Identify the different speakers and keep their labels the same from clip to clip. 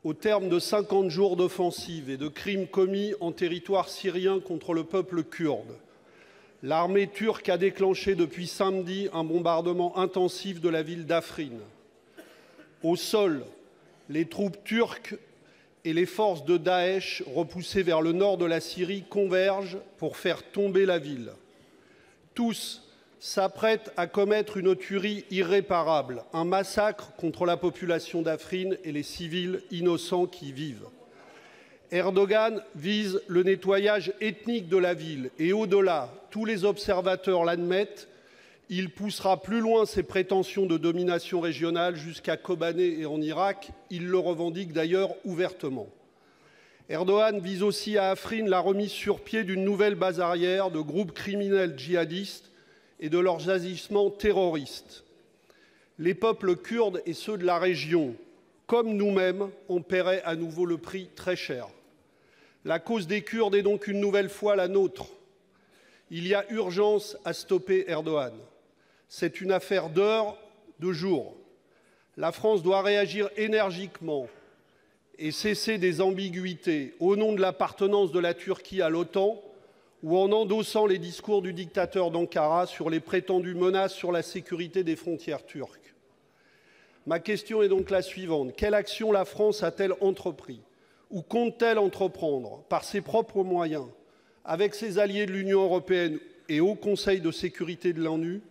Speaker 1: Au terme de 50 jours d'offensive et de crimes commis en territoire syrien contre le peuple kurde, l'armée turque a déclenché depuis samedi un bombardement intensif de la ville d'Afrin. Au sol, les troupes turques et les forces de Daesh repoussées vers le nord de la Syrie convergent pour faire tomber la ville. Tous s'apprêtent à commettre une tuerie irréparable, un massacre contre la population d'Afrin et les civils innocents qui y vivent. Erdogan vise le nettoyage ethnique de la ville et au-delà, tous les observateurs l'admettent, il poussera plus loin ses prétentions de domination régionale jusqu'à Kobané et en Irak. Il le revendique d'ailleurs ouvertement. Erdogan vise aussi à Afrin la remise sur pied d'une nouvelle base arrière de groupes criminels djihadistes et de leurs agissements terroristes. Les peuples kurdes et ceux de la région, comme nous-mêmes, en paieraient à nouveau le prix très cher. La cause des Kurdes est donc une nouvelle fois la nôtre. Il y a urgence à stopper Erdogan. C'est une affaire d'heures, de jours. La France doit réagir énergiquement et cesser des ambiguïtés au nom de l'appartenance de la Turquie à l'OTAN ou en endossant les discours du dictateur d'Ankara sur les prétendues menaces sur la sécurité des frontières turques. Ma question est donc la suivante. Quelle action la France a-t-elle entrepris ou compte-t-elle entreprendre par ses propres moyens, avec ses alliés de l'Union européenne et au Conseil de sécurité de l'ONU,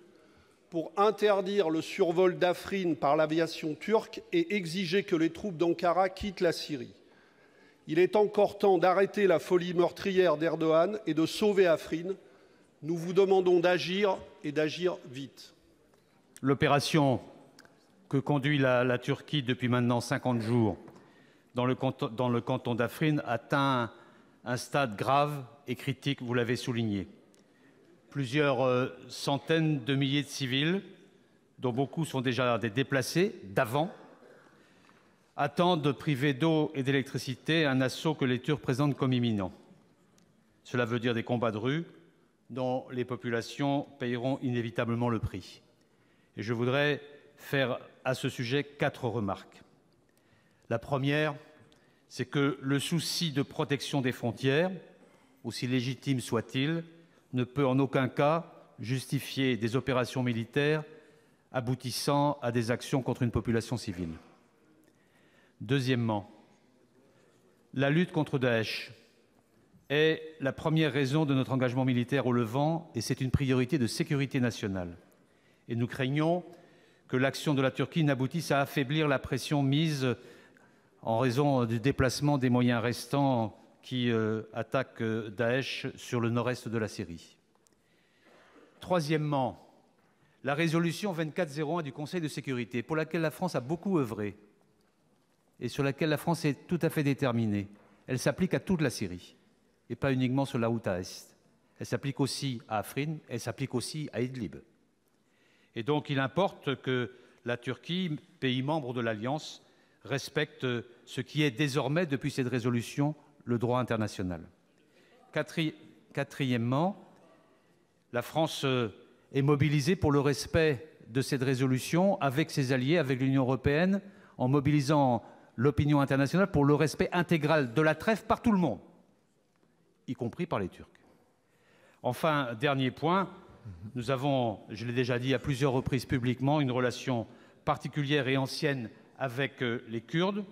Speaker 1: pour interdire le survol d'Afrin par l'aviation turque et exiger que les troupes d'Ankara quittent la Syrie? Il est encore temps d'arrêter la folie meurtrière d'Erdogan et de sauver Afrin. Nous vous demandons d'agir et d'agir vite.
Speaker 2: L'opération que conduit la Turquie depuis maintenant 50 jours dans le canton d'Afrin atteint un stade grave et critique, vous l'avez souligné. Plusieurs centaines de milliers de civils, dont beaucoup sont déjà des déplacés d'avant, attendent de priver d'eau et d'électricité un assaut que les Turcs présentent comme imminent. Cela veut dire des combats de rue dont les populations paieront inévitablement le prix. Et je voudrais faire à ce sujet 4 remarques. La première, c'est que le souci de protection des frontières, aussi légitime soit-il, ne peut en aucun cas justifier des opérations militaires aboutissant à des actions contre une population civile. Deuxièmement, la lutte contre Daesh est la première raison de notre engagement militaire au Levant et c'est une priorité de sécurité nationale. Et nous craignons que l'action de la Turquie n'aboutisse à affaiblir la pression mise en raison du déplacement des moyens restants qui attaquent Daesh sur le nord-est de la Syrie. Troisièmement, la résolution 2401 du Conseil de sécurité, pour laquelle la France a beaucoup œuvré et sur laquelle la France est tout à fait déterminée, elle s'applique à toute la Syrie et pas uniquement sur la Ghouta Est. Elle s'applique aussi à Afrin, elle s'applique aussi à Idlib. Et donc il importe que la Turquie, pays membre de l'Alliance, respecte ce qui est désormais, depuis cette résolution, le droit international. Quatrièmement, la France est mobilisée pour le respect de cette résolution avec ses alliés, avec l'Union européenne, en mobilisant l'opinion internationale pour le respect intégral de la trêve par tout le monde, y compris par les Turcs. Enfin, dernier point, nous avons, je l'ai déjà dit à plusieurs reprises publiquement, une relation particulière et ancienne avec les Kurdes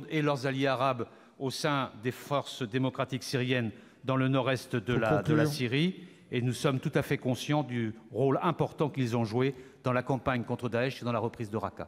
Speaker 2: et leurs alliés arabes au sein des forces démocratiques syriennes dans le nord-est de la Syrie. Et nous sommes tout à fait conscients du rôle important qu'ils ont joué dans la campagne contre Daesh et dans la reprise de Raqqa.